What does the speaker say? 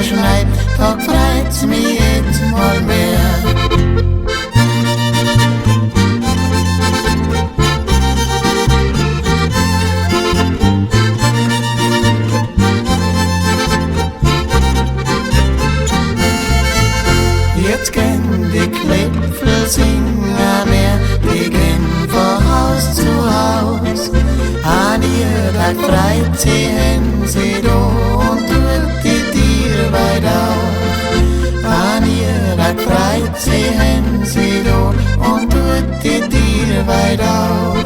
schneit, da freut's mich jetzt mal mehr. Jetzt gehen die Knäpfel singen mehr, die gehen von Haus zu Haus. An ihr Tag freit sie hin, sie da und tut die Tiere weit auf. An ihr Tag freit sie hin, sie da und tut die Tiere weit auf.